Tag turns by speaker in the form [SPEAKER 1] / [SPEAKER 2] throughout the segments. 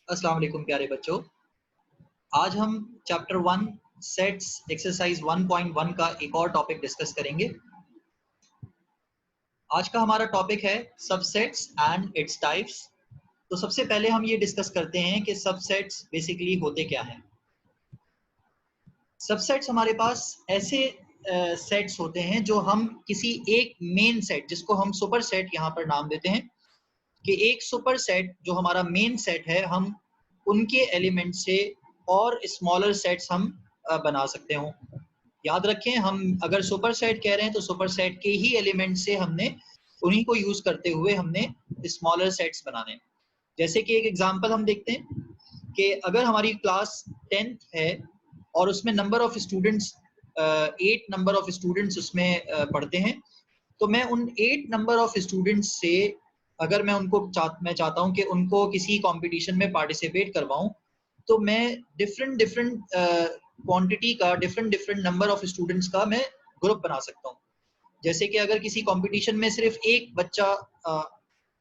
[SPEAKER 1] अस्सलाम वालेकुम प्यारे बच्चों। आज हम चैप्टर 1 सेट्स एक्सरसाइज 1.1 का एक और टॉपिक डिस्कस करेंगे। आज का हमारा टॉपिक है सबसेट्स एंड इट्स टाइप्स। तो सबसे पहले हम ये डिस्कस करते हैं कि सबसेट्स बेसिकली होते क्या हैं। सबसेट्स हमारे पास ऐसे सेट्स होते हैं जो हम किसी एक मेन सेट, जिसको हम सुपर सेट यहाँ पर नाम देते हैं, कि एक सुपर सेट जो हमारा मेन सेट है, हम उनके एलिमेंट से और स्मॉलर सेट्स हम बना सकते हो। याद रखें, हम अगर सुपर सेट कह रहे हैं तो सुपर सेट के ही एलिमेंट से हमने उन्हीं को यूज करते हुए हमने स्मॉलर सेट्स बनाने हैं। जैसे कि एक एग्जांपल हम देखते हैं कि अगर हमारी क्लास 10th है और उसमें number of students 8 number of students उसमें पढ़ते हैं, तो मैं उन 8 नंबर ऑफ स्टूडेंट्स से अगर मैं चाहता हूं कि उनको किसी कंपटीशन में पार्टिसिपेट करवाऊं, तो मैं डिफरेंट डिफरेंट क्वांटिटी का डिफरेंट नंबर ऑफ स्टूडेंट्स का मैं ग्रुप बना सकता हूं। जैसे कि अगर किसी कंपटीशन में सिर्फ एक बच्चा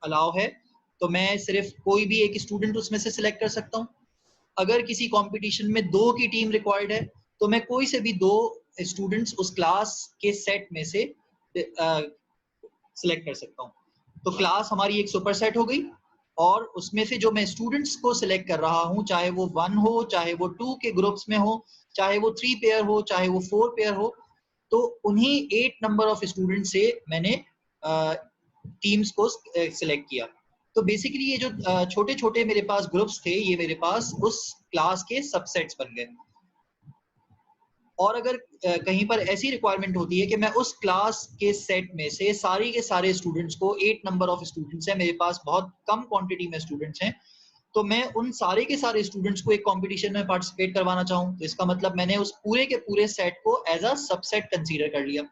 [SPEAKER 1] अलाउ है, तो मैं सिर्फ कोई भी एक स्टूडेंट उसमें से सिलेक्ट कर सकता हूं। अगर किसी कंपटीशन में 2 की टीम रिक्वायर्ड है, तो मैं कोई से भी 2 स्टूडेंट्स उस क्लास के सेट में से सिलेक्ट कर सकता हूँ। तो क्लास हमारी एक सुपर सेट हो गई, और उसमें से जो मैं स्टूडेंट्स को सिलेक्ट कर रहा हूँ, चाहे वो 1 हो, चाहे वो 2 के ग्रुप्स में हो, चाहे वो 3 पेयर हो, चाहे वो 4 पेयर हो, तो उन्हीं 8 नंबर ऑफ स्टूडेंट से मैंने टीम्स को सिलेक्ट किया। तो बेसिकली ये जो छोटे-छोटे मेरे पास ग्रुप्स थे, ये मेरे पास उस क्लास के सबसेट्स बन गए। और अगर कहीं पर ऐसी रिक्वायरमेंट होती है कि मैं उस क्लास के सेट में से सारी के सारे स्टूडेंट्स को, 8 नंबर ऑफ स्टूडेंट्स हैं मेरे पास, बहुत कम क्वांटिटी में स्टूडेंट्स हैं, तो मैं उन सारे के सारे स्टूडेंट्स को एक कंपटीशन में पार्टिसिपेट करवाना चाहूँ, तो इसका मतलब मैंने उस पूरे के पूरे सेट को एज अ सबसेट कंसीडर कर लिया।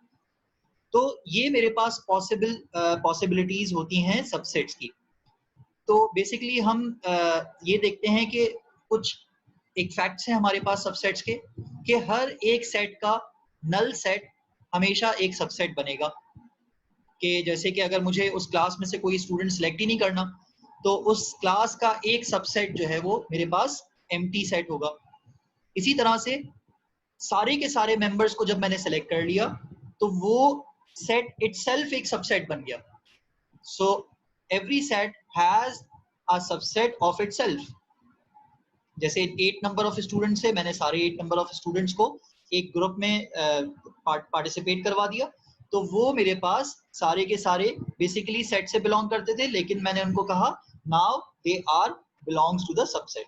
[SPEAKER 1] तो ये मेरे पास पॉसिबिलिटीज होती हैं सबसेट्स की। तो बेसिकली हम ये देखते हैं कि कुछ एक फैक्ट्स है हमारे पास सबसेट्स के, कि हर एक सेट का नल सेट हमेशा एक सबसेट बनेगा। कि जैसे कि अगर मुझे उस क्लास में से कोई स्टूडेंट सेलेक्ट ही नहीं करना, तो उस क्लास का एक सबसेट जो है वो मेरे पास एम्प्टी सेट होगा। इसी तरह से सारे के सारे मेंबर्स को जब मैंने सेलेक्ट कर लिया, तो वो सेट इटसेल्फ एक सबसेट बन गया। So every set has a subset of itself. जैसे 8 नंबर ऑफ स्टूडेंट्स है, मैंने सारे 8 नंबर ऑफ स्टूडेंट्स को एक ग्रुप में पार्टिसिपेट करवा दिया, तो वो मेरे पास सारे के सारे बेसिकली सेट से बिलोंग करते थे, लेकिन मैंने उनको कहा now they are belongs to the subset.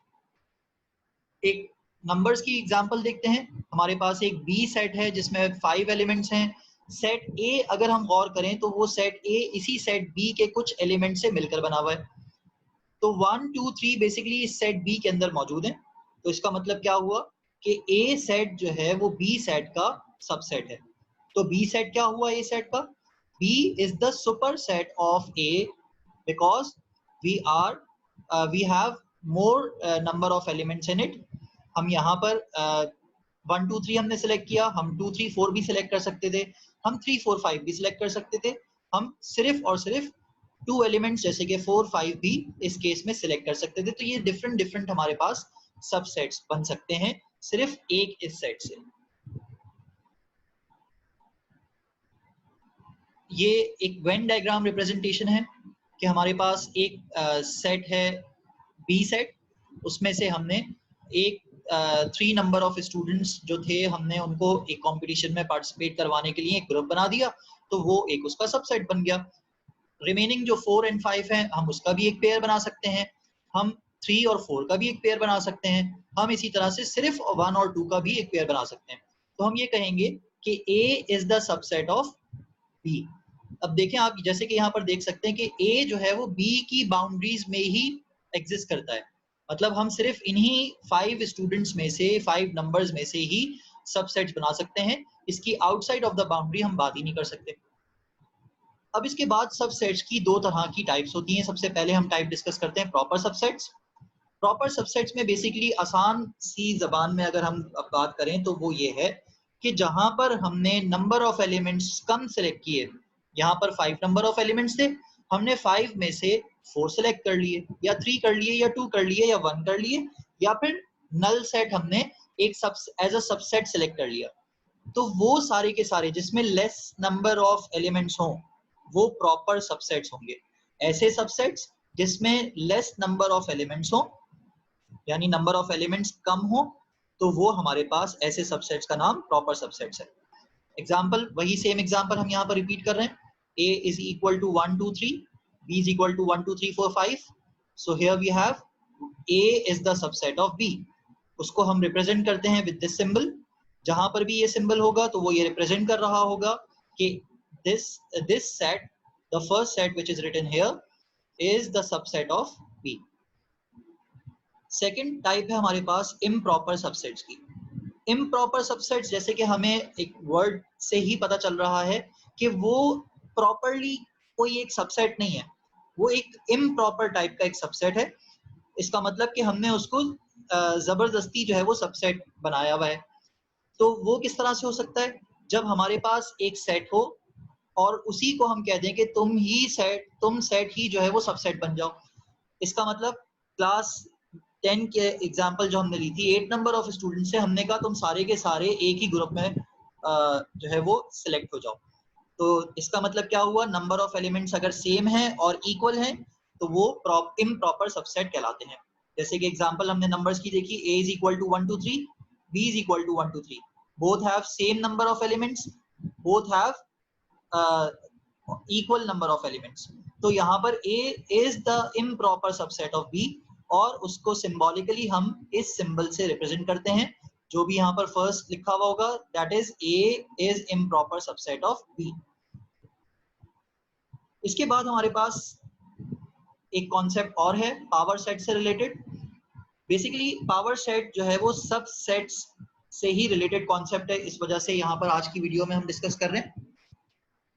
[SPEAKER 1] एक नंबर्स की एग्जांपल देखते हैं। हमारे पास एक बी सेट है जिसमें 5 एलिमेंट्स हैं। सेट ए अगर हम गौर करें, तो वो सेट ए इसी सेट बी के कुछ एलिमेंट से मिलकर बना हुआ है। तो 1 2 3 बेसिकली इस सेट बी के अंदर मौजूद है। तो इसका मतलब क्या हुआ कि ए सेट जो है वो बी सेट का सबसेट है। तो बी सेट क्या हुआ ए सेट का? B is the superset of A, because we have more number of elements in it. हम यहाँ पर 1 2 3 हमने सेलेक्ट किया, हम 2 3 4 भी सिलेक्ट कर सकते थे, हम 3 4 5 भी सिलेक्ट कर सकते थे, हम सिर्फ और सिर्फ 2 एलिमेंट्स जैसे कि 4 5 भी इस केस में सिलेक्ट कर सकते थे। तो ये डिफरेंट हमारे पास सबसेट्स बन सकते हैं सिर्फ एक इस सेट से। ये एक वेन डायग्राम रिप्रेजेंटेशन है कि हमारे पास एक सेट है बी सेट, उसमें से हमने एक 3 नंबर ऑफ स्टूडेंट्स जो थे, हमने उनको एक कंपटीशन में पार्टिसिपेट करवाने के लिए एक ग्रुप बना दिया, तो वो एक उसका सबसेट बन गया। रिमेनिंग जो 4 एंड 5 हैं, हम उसका भी एक पेयर बना सकते हैं, हम 3 और 4 का भी एक पेयर बना सकते हैं, हम इसी तरह से सिर्फ 1 और 2 का भी एक पेयर बना सकते हैं। तो हम ये कहेंगे कि A is the subset of B। अब देखें आप, जैसे कि यहाँ पर देख सकते हैं कि A जो है वो B की बाउंड्रीज में ही एग्जिस्ट करता है। मतलब हम सिर्फ इन्हीं 5 स्टूडेंट्स में से, 5 नंबर्स में से ही सबसेट्स बना सकते हैं। इसकी आउटसाइड ऑफ द बाउंड्री हम बात ही नहीं कर सकते। अब इसके बाद सबसेट्स की 2 तरह की टाइप्स होती हैं। सबसे पहले हम टाइप डिस्कस करते हैं प्रॉपर सबसेट्स। प्रॉपर सबसेट्स में बेसिकली आसान सी जबान में अगर हम अब बात करें, तो वो ये है कि जहां पर हमने number of elements come select किए, यहाँ पर 5 नंबर ऑफ एलिमेंट्स थे, हमने 5 में से 4 सेलेक्ट कर लिए या 3 कर लिए या 2 कर लिए या 1 कर लिए, या फिर नल सेट हमने एक एज अ सबसेट सेलेक्ट कर लिया। तो वो सारे के सारे जिसमें लेस नंबर ऑफ एलिमेंट्स हों वो प्रॉपर सबसेट्स होंगे। ऐसे सबसेट्स जिसमें लेस नंबर ऑफ एलिमेंट्स हों, यानी नंबर ऑफ एलिमेंट्स कम हो, तो वो हमारे पास ऐसे सबसेट्स का नाम प्रॉपर सबसेट्स है। एग्जाम्पल, वही सेम एग्जाम्पल हम यहाँ पर रिपीट कर रहे हैं। A is equal to 1 2 3, B is equal to 1 2 3 4 5. So here we have A is the subset of B. उसको हम रिप्रेजेंट करते हैं विद दिस सिंबल। जहां पर भी ये सिंबल होगा तो वो ये रिप्रेजेंट कर रहा होगा कि this set, the first set which is written here is the subset of B. Second type है हमारे पास इम्प्रॉपर सबसेट्स की। इम्प्रॉपर सबसेट्स, जैसे कि हमें एक वर्ड से ही पता चल रहा है कि वो प्रॉपरली कोई एक सबसेट नहीं है, वो एक इम्प्रॉपर टाइप का एक सबसेट है। इसका मतलब कि हमने उसको जबरदस्ती जो है वो सबसेट बनाया हुआ है। तो वो किस तरह से हो सकता है? जब हमारे पास एक सेट हो और उसी को हम कह दें कि तुम सेट ही जो है वो सबसेट बन जाओ। इसका मतलब क्लास 10 के एग्जाम्पल जो हमने ली थी, 8 नंबर ऑफ स्टूडेंट से हमने कहा तुम सारे के सारे एक ही ग्रुप में जो है वो सिलेक्ट हो जाओ। तो इसका मतलब क्या हुआ? नंबर ऑफ एलिमेंट्स अगर सेम है और इक्वल है तो वो इम्प्रॉपर सबसेट कहलाते हैं। जैसे कि एग्जांपल हमने नंबर्स की देखी, a is equal to 1 2 3, b is equal to 1 2 3, both have same number of elements, both have equal number of elements। तो यहाँ पर a is the improper subset of b और उसको सिंबॉलिकली हम इस सिंबल से रिप्रेजेंट करते हैं। जो भी यहाँ पर फर्स्ट लिखा हुआ होगा that is a is improper subset of b। इसके बाद हमारे पास एक कॉन्सेप्ट और है पावर सेट से रिलेटेड। बेसिकली पावर सेट जो है वो सब सेट्स से ही रिलेटेड कॉन्सेप्ट है, इस वजह से यहाँ पर आज की वीडियो में हम डिस्कस कर रहे हैं।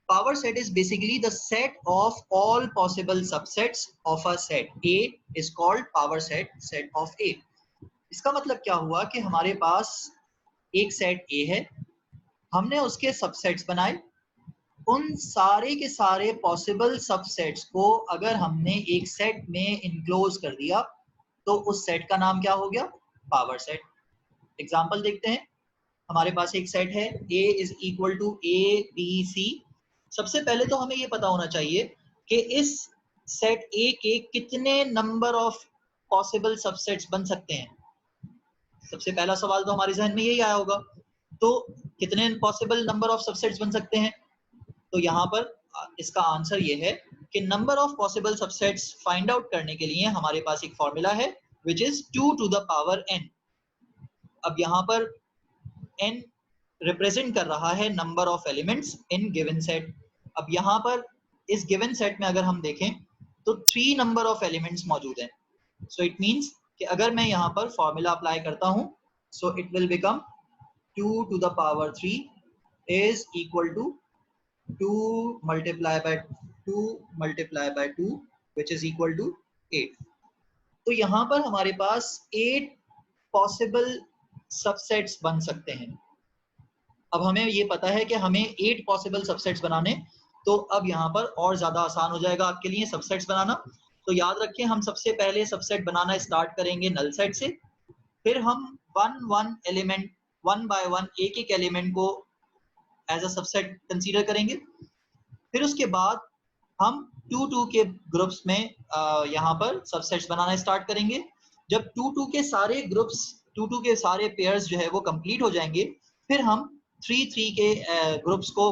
[SPEAKER 1] Power set is basically the set of all possible subsets of a set. A is called power set of A. इसका मतलब क्या हुआ कि हमारे पास एक सेट A है, हमने उसके सबसेट्स बनाए, उन सारे के सारे पॉसिबल सबसेट्स को अगर हमने एक सेट में इनक्लोज कर दिया तो उस सेट का नाम क्या हो गया? Power set. एग्जांपल देखते हैं। हमारे पास एक सेट है A is equal to A B C। सबसे पहले तो हमें ये पता होना चाहिए कि इस सेट A के कितने नंबर ऑफ पॉसिबल सबसेट्स बन सकते हैं। सबसे पहला सवाल तो हमारे जहन में यही आया होगा, तो कितने पॉसिबल नंबर ऑफ सबसेट्स बन सकते हैं? तो यहाँ पर इसका आंसर ये है कि number of possible subsets find out करने के लिए हमारे पास एक फॉर्मूला है which is 2 to the power n। अब यहाँ पर n रिप्रेजेंट कर रहा है number of elements in given set. अब यहाँ पर इस गिवन सेट में अगर हम देखें तो 3 नंबर ऑफ एलिमेंट्स मौजूद हैं। सो इट मींस कि अगर मैं यहाँ पर फॉर्मूला अप्लाई करता हूँ so it will become 2 to the power 3 is equal to 2 multiplied by 2 multiplied by 2 which is equal to 8। तो यहाँ पर हमारे पास 8 पॉसिबल सबसेट्स बन सकते हैं। अब हमें ये पता है कि हमें 8 पॉसिबल सबसेट्स बनाने, तो अब यहाँ पर और ज्यादा आसान हो जाएगा आपके लिए सबसेट्स बनाना। तो याद रखें, हम सबसे पहले सबसेट बनाना स्टार्ट करेंगे नल सेट से, फिर हम one element one by one एक एक एलिमेंट को एज अ सबसेट कंसीडर करेंगे। फिर उसके बाद हम 2 के ग्रुप्स में यहाँ पर सबसेट्स बनाना स्टार्ट करेंगे। जब 2 के सारे ग्रुप्स 2 के सारे पेयर्स जो है वो कंप्लीट हो जाएंगे, फिर हम 3 के ग्रुप्स को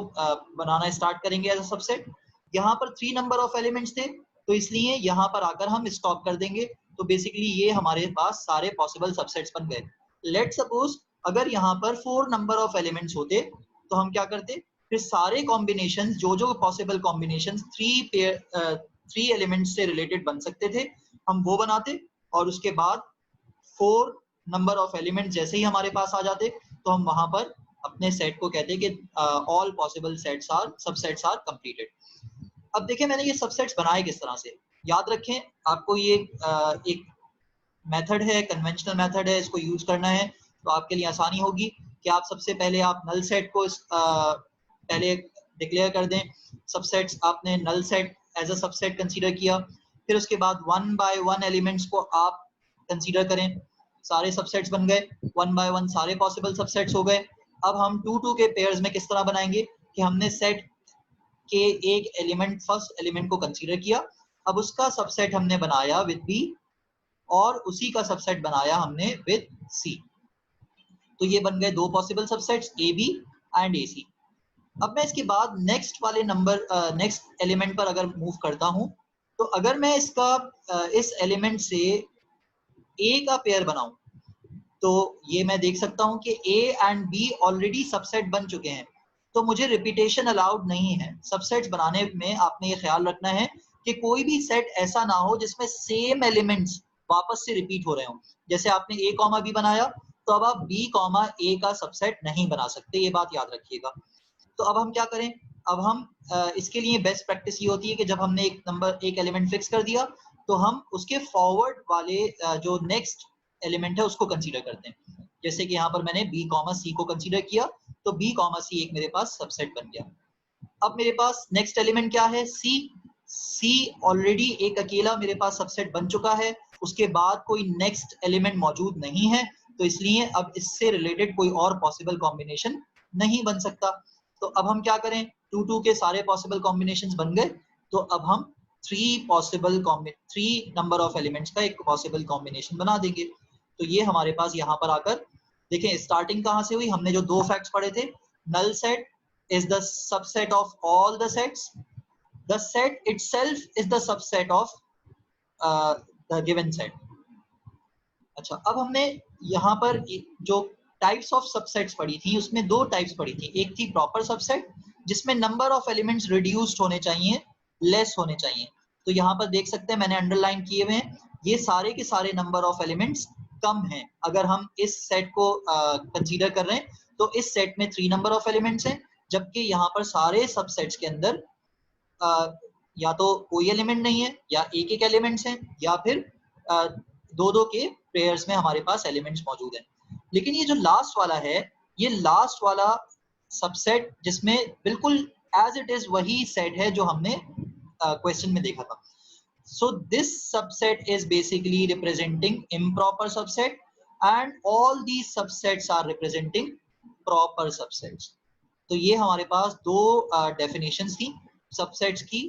[SPEAKER 1] बनाना स्टार्ट करेंगे एज अ सबसेट। यहाँ पर 3 नंबर ऑफ एलिमेंट्स थे तो इसलिए यहाँ पर आकर हम स्टॉप कर देंगे। तो बेसिकली ये हमारे पास सारे पॉसिबल सबसेट्स बन गए। लेट सपोज अगर यहाँ पर 4 नंबर ऑफ एलिमेंट्स होते तो हम क्या करते? फिर सारे कॉम्बिनेशन जो पॉसिबल कॉम्बिनेशन 3 एलिमेंट्स से रिलेटेड बन सकते थे हम वो बनाते, और उसके बाद 4 नंबर ऑफ एलिमेंट्स जैसे ही हमारे पास आ जाते तो हम वहां पर अपने सेट को कहते कि all possible sets are subsets are completed. अब देखिए मैंने ये सबसेट्स बनाए किस तरह से। याद रखें, आपको ये एक मेथड है, कन्वेंशनल मेथड है, इसको यूज करना है तो आपके लिए आसानी होगी कि आप सबसे पहले आप नल सेट को पहले डिक्लेयर कर दें। सबसेट्स आपने null set as a subset consider किया, फिर उसके बाद 1 बाय 1 एलिमेंट्स को आप कंसीडर करें, सारे सबसेट्स बन गए, 1 बाय 1 सारे पॉसिबल सबसेट्स हो गए। अब हम 2 2 के पेयर्स में किस तरह बनाएंगे कि हमने सेट के एक एलिमेंट, फर्स्ट एलिमेंट को कंसीडर किया, अब उसका सबसेट हमने बनाया विद बी और उसी का सबसेट बनाया हमने विद सी। तो ये बन गए दो possible subsets A B and A C. अब मैं इसके बाद नेक्स्ट वाले नंबर नेक्स्ट एलिमेंट पर अगर मूव करता हूं, तो अगर मैं इसका इस एलिमेंट से ए का पेयर बनाऊं, तो ये मैं देख सकता हूं कि A and B already subset बन चुके हैं, तो मुझे रिपीटेशन अलाउड नहीं है। सबसेट्स बनाने में आपने ये ख्याल रखना है कि कोई भी सेट ऐसा ना हो जिसमें सेम एलिमेंट्स वापस से रिपीट हो रहे हों। जैसे आपने ए कॉमा बी बनाया, तो अब आप बी कॉमा ए का सबसेट नहीं बना सकते, ये बात याद रखिएगा। तो अब हम क्या करें, अब हम इसके लिए बेस्ट प्रैक्टिस ये होती है कि जब हमने एक एलिमेंट फिक्स कर दिया, तो हम उसके फॉरवर्ड वाले जो नेक्स्ट एलिमेंट है उसको कंसीडर करते हैं। जैसे कि यहाँ पर मैंने बी कॉमा सी को कंसीडर किया, तो बी कॉमा सी एक मेरे पास सबसेट बन गया। अब मेरे पास नेक्स्ट एलिमेंट क्या है, सी। सी ऑलरेडी एक अकेला मेरे पास सबसेट बन चुका है, उसके बाद कोई नेक्स्ट एलिमेंट मौजूद नहीं है, तो इसलिए अब इससे रिलेटेड कोई और पॉसिबल कॉम्बिनेशन नहीं बन सकता। तो अब हम क्या करें, 2 2 के सारे पॉसिबल कॉम्बिनेशंस बन गए, तो अब हम 3 नंबर ऑफ एलिमेंट्स का एक पॉसिबल कॉम्बिनेशन बना देंगे। तो ये हमारे पास यहाँ पर आकर देखें स्टार्टिंग कहाँ से हुई, हमने जो दो फैक्ट्स पढ़े थे, null set is the subset of all the sets, the set itself is the subset of the given set। अच्छा, अब हमने यहाँ पर जो टाइप्स ऑफ सबसेट्स पढ़ी थी, उसमें दो टाइप्स पढ़ी थी। एक थी प्रॉपर सबसेट जिसमें नंबर ऑफ एलिमेंट्स रिड्यूस्ड होने चाहिए, लेस होने चाहिए। तो यहाँ पर देख सकते हैं मैंने अंडरलाइन किए हुए हैं, ये सारे के सारे नंबर ऑफ एलिमेंट्स कम हैं। अगर हम इस सेट को कंसीडर कर रहे हैं, तो इस सेट में 3 नंबर ऑफ एलिमेंट्स हैं, जबकि यहाँ पर सारे सबसेट्स के अंदर या तो कोई एलिमेंट नहीं है, या एक एक एलिमेंट्स हैं, या फिर दो दो के पेयर्स में हमारे पास एलिमेंट्स मौजूद हैं। लेकिन ये जो लास्ट वाला है, ये लास्ट वाला सबसेट जिसमें बिल्कुल एज इट इज वही सेट है जो हमने क्वेश्चन में देखा था। So this subset is basically representing improper subset and all these subsets are representing proper subsets। तो ये हमारे पास दो डेफिनेशंस थी सबसेट्स की।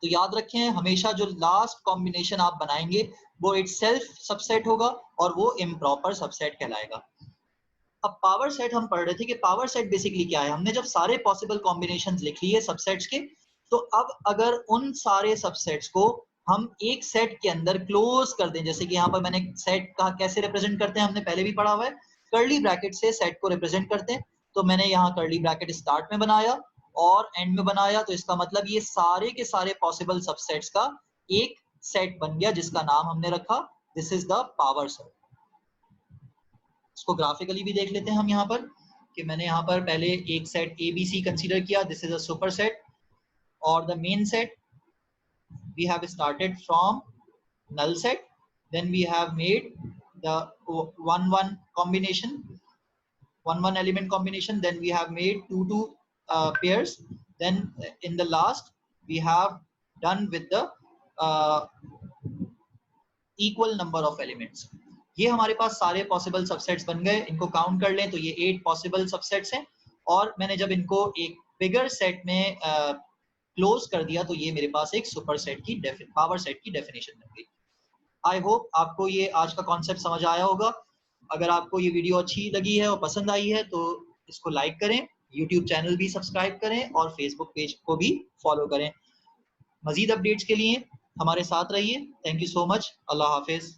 [SPEAKER 1] तो याद रखें, हमेशा जो लास्ट कॉम्बिनेशन आप बनाएंगे वो इटसेल्फ सबसेट होगा और वो इम्प्रॉपर सबसेट कहलाएगा। अब पावर सेट हम पढ़ रहे थे कि पावर सेट बेसिकली क्या है। हमने जब सारे पॉसिबल कॉम्बिनेशंस लिख लिए सबसेट्स के, तो अब अगर उन सारे सबसेट्स को हम एक सेट के अंदर क्लोज कर दें, जैसे कि यहाँ पर मैंने सेट का कैसे रिप्रेजेंट करते हैं हमने पहले भी पढ़ा हुआ है, कर्ली ब्रैकेट से सेट को रिप्रेजेंट करते हैं। तो मैंने यहाँ कर्ली ब्रैकेट स्टार्ट में बनाया और एंड में बनाया, तो इसका मतलब ये सारे के सारे पॉसिबल सबसेट्स का एक सेट बन गया जिसका नाम हमने रखा this is the power set. इसको ग्राफिकली भी देख लेते हैं हम यहाँ पर कि मैंने यहाँ पर पहले एक set A B C consider किया, this is a super set, और the main set we have started from null set, then we have made the 1 1 combination, 1 1 element combination, then we have made 2 2 pairs, then in the last we have done with the equal number of elements। ये हमारे पास सारे possible subsets बन गए। इनको count कर लें तो ये 8 पॉसिबल सबसेट्स हैं, और मैंने जब इनको एक बिगर सेट में क्लोज कर दिया तो ये मेरे पास एक सुपर सेट की पावर सेट की डेफिनेशन बन गई। आई होप आपको ये आज का कॉन्सेप्ट समझ आया होगा। अगर आपको ये वीडियो अच्छी लगी है और पसंद आई है तो इसको लाइक करें, यूट्यूब चैनल भी सब्सक्राइब करें और फेसबुक पेज को भी फॉलो करें। मजीद अपडेट्स के लिए हमारे साथ रहिए। Thank you so much. Allah Hafiz.